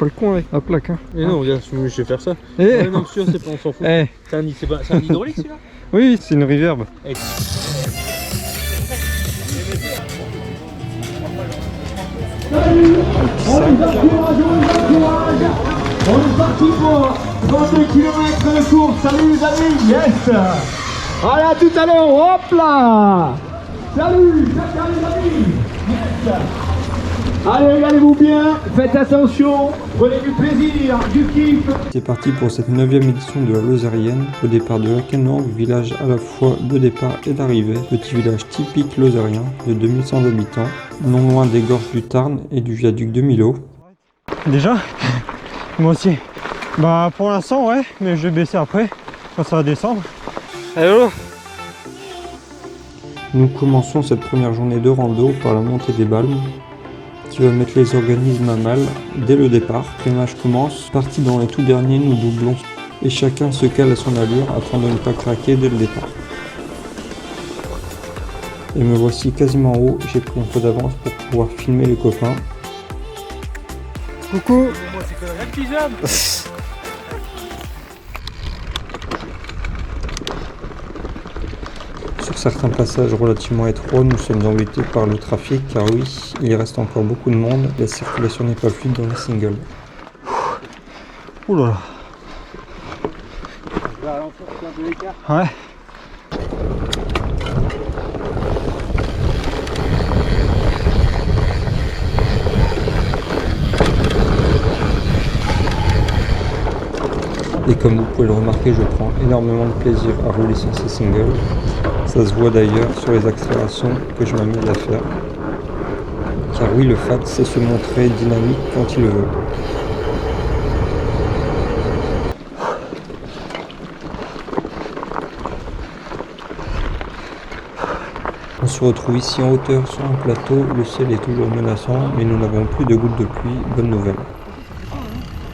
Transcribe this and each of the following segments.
le con avec la plaque. Hein. Et non, regarde, je vais faire ça. Eh. Ouais, non, celui-là, c'est pas, on s'en fout. Eh. C'est un hydraulique celui-là? Oui, c'est une reverb. On est parti pour 22 km de course. Salut les amis, yes. Allez, à tout à l'heure, hop là. Salut, ciao les amis, yes. Allez, regardez-vous bien, faites attention, prenez du plaisir, du kiff. C'est parti pour cette 9e édition de la Lozérienne, au départ de Lacanang, village à la fois de départ et d'arrivée, petit village typique lozérien de 2100 habitants, non loin des gorges du Tarn et du viaduc de Millau. Déjà, moi aussi. Bah pour l'instant ouais, mais je vais baisser après, quand ça va descendre. Allô. Nous commençons cette première journée de rando par la montée des Balmes, qui va mettre les organismes à mal dès le départ. L'émage commence, parti dans les tout derniers, nous doublons et chacun se cale à son allure afin de ne pas craquer dès le départ. Et me voici quasiment en haut, j'ai pris un peu d'avance pour pouvoir filmer les copains. Coucou. Moi, c'est que un pyjama. Sur certains passages relativement étroits, nous sommes embêtés par le trafic car oui, il reste encore beaucoup de monde, la circulation n'est pas fluide dans les singles. Ouh là là. Je vais ralentir un peu l'écart. Ouais. Et comme vous pouvez le remarquer, je prends énormément de plaisir à rouler sur ces singles. Ça se voit d'ailleurs sur les accélérations que je m'amuse à faire. Car oui, le FAT sait se montrer dynamique quand il le veut. On se retrouve ici en hauteur sur un plateau, le ciel est toujours menaçant, mais nous n'avons plus de gouttes de pluie, bonne nouvelle.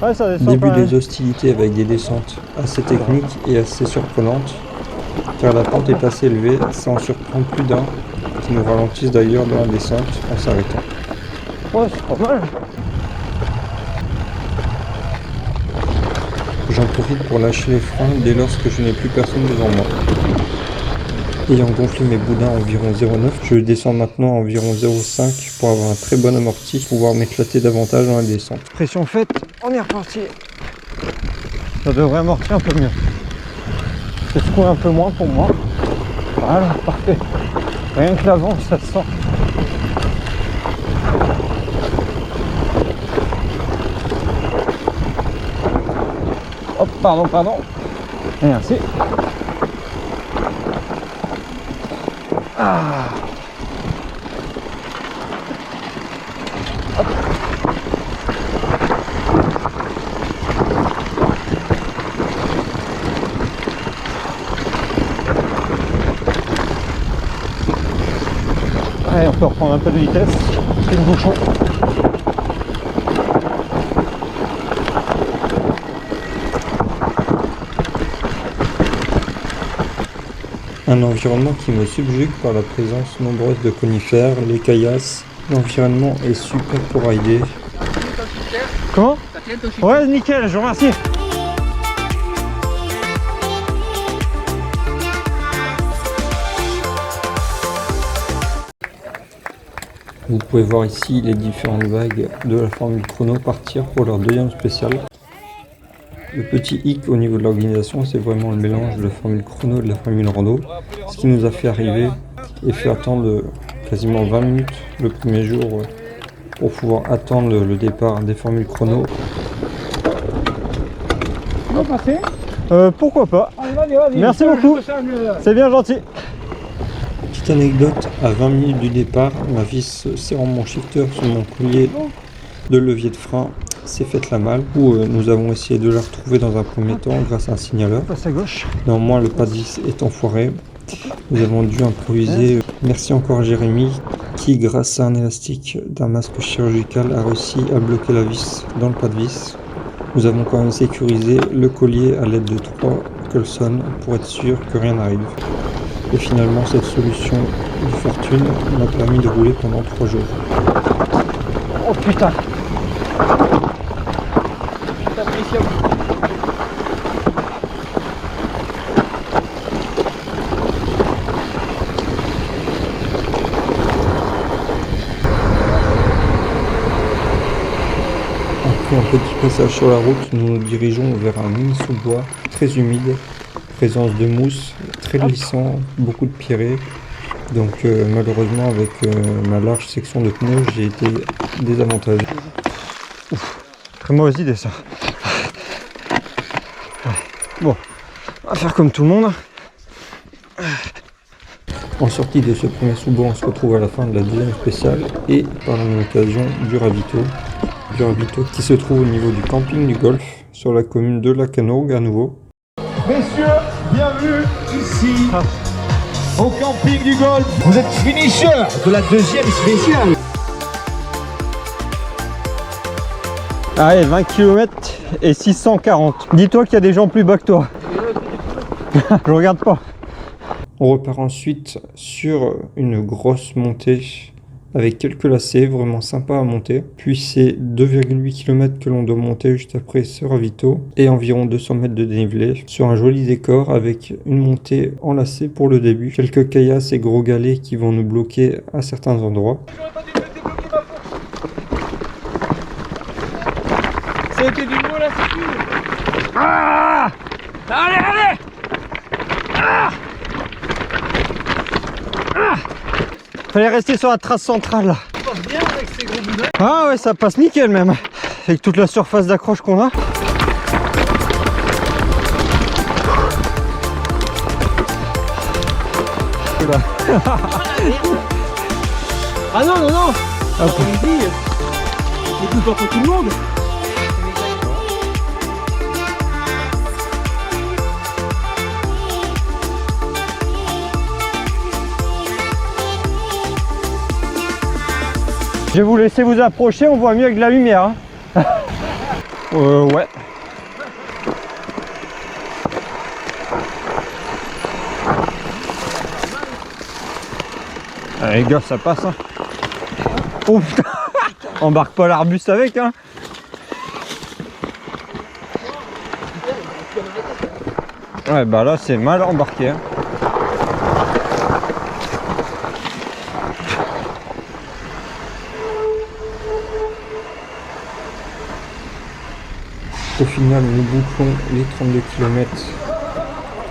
Ouais, ça descend. Début des hostilités avec des descentes assez techniques et assez surprenantes, car la pente est assez élevée, ça en surprend plus d'un, qui nous ralentissent d'ailleurs dans la descente en s'arrêtant. Ouais, c'est pas mal. J'en profite pour lâcher les freins dès lors que je n'ai plus personne devant moi. Ayant gonflé mes boudins à environ 0,9, je descends maintenant à environ 0,5 pour avoir un très bon amorti, pouvoir m'éclater davantage dans la descente. Pression faite, on est reparti. Ça devrait amortir un peu mieux. Je secoue un peu moins pour moi. Voilà, parfait. Rien que l'avant, ça se sent. Hop, pardon. Merci. Ah. Hop. Allez, on peut reprendre un peu de vitesse. C'est le bouchon. Un environnement qui me subjugue par la présence nombreuse de conifères, les caillasses. L'environnement est super pour rider. Comment? Ouais, nickel, je vous remercie. Vous pouvez voir ici les différentes vagues de la Formule Chrono partir pour leur deuxième spécial. Le petit hic au niveau de l'organisation, c'est vraiment le mélange de la Formule Chrono et de la Formule Rando, ce qui nous a fait arriver et fait attendre quasiment 20 minutes le premier jour pour pouvoir attendre le départ des Formules Chrono. Tu veux passer? Pourquoi pas. Allez, vas-y. Merci beaucoup. C'est bien gentil. Petite anecdote, à 20 minutes du départ, ma vis serrant mon shifter sur mon collier de levier de frein s'est faite la malle, où nous avons essayé de la retrouver dans un premier temps grâce à un signaleur. Passe à gauche. Néanmoins, le pas de vis étant foiré, nous avons dû improviser. Merci encore à Jérémy qui, grâce à un élastique d'un masque chirurgical, a réussi à bloquer la vis dans le pas de vis. Nous avons quand même sécurisé le collier à l'aide de 3 Coulson pour être sûr que rien n'arrive. Et finalement, cette solution de fortune m'a permis de rouler pendant 3 jours. Oh putain. appréciable. Après un petit passage sur la route, nous nous dirigeons vers un mini sous-bois très humide, présence de mousse, très glissant, beaucoup de pierrets. Donc malheureusement avec ma large section de pneus, j'ai été désavantagé. Très mauvaise idée ça. Bon, on va faire comme tout le monde. En sortie de ce premier sous-bois, on se retrouve à la fin de la deuxième spéciale et par la même occasion du ravito qui se trouve au niveau du camping du Golfe sur la commune de Lacanau à nouveau. Messieurs, bienvenue ici au camping du Golfe. Vous êtes finisher de la deuxième spéciale. Allez, 20 km et 640. Dis-toi qu'il y a des gens plus bas que toi. Je regarde pas. On repart ensuite sur une grosse montée avec quelques lacets, vraiment sympa à monter. Puis c'est 2,8 km que l'on doit monter juste après ce ravito et environ 200 mètres de dénivelé sur un joli décor avec une montée en lacet pour le début. Quelques caillasses et gros galets qui vont nous bloquer à certains endroits. Ça a été du mot là, c'est plus. Ah! Allez, allez! Ah! Ah! Fallait rester sur la trace centrale là. Ça passe bien avec ces gros boudins. Ah ouais, ça passe nickel même. Avec toute la surface d'accroche qu'on a. Oula. Ah non, non, non. Ah, On dit, écoute pas pour tout le monde. Je vais vous laisser vous approcher, on voit mieux avec de la lumière. Hein. Ouais. Allez les gars, ça passe. Hein. Oh putain. Embarque pas l'arbuste avec. Hein. Ouais, bah là c'est mal embarqué. Hein. Au final, nous bouclons les 32 km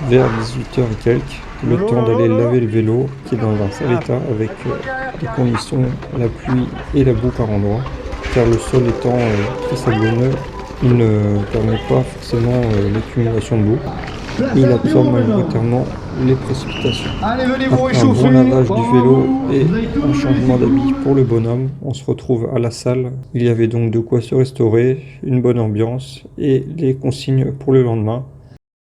vers 18h et quelques. Le temps d'aller laver le vélo qui est dans un sale état avec les conditions, la pluie et la boue par endroits. Car le sol étant très sablonneux, il ne permet pas forcément l'accumulation de boue. Et il absorbe majoritairement les précipitations. Allez, venez vous Après un réchauffer. bon lavage du vélo et Vous avez tout un vu. changement d'habit pour le bonhomme, on se retrouve à la salle. Il y avait donc de quoi se restaurer, une bonne ambiance et les consignes pour le lendemain.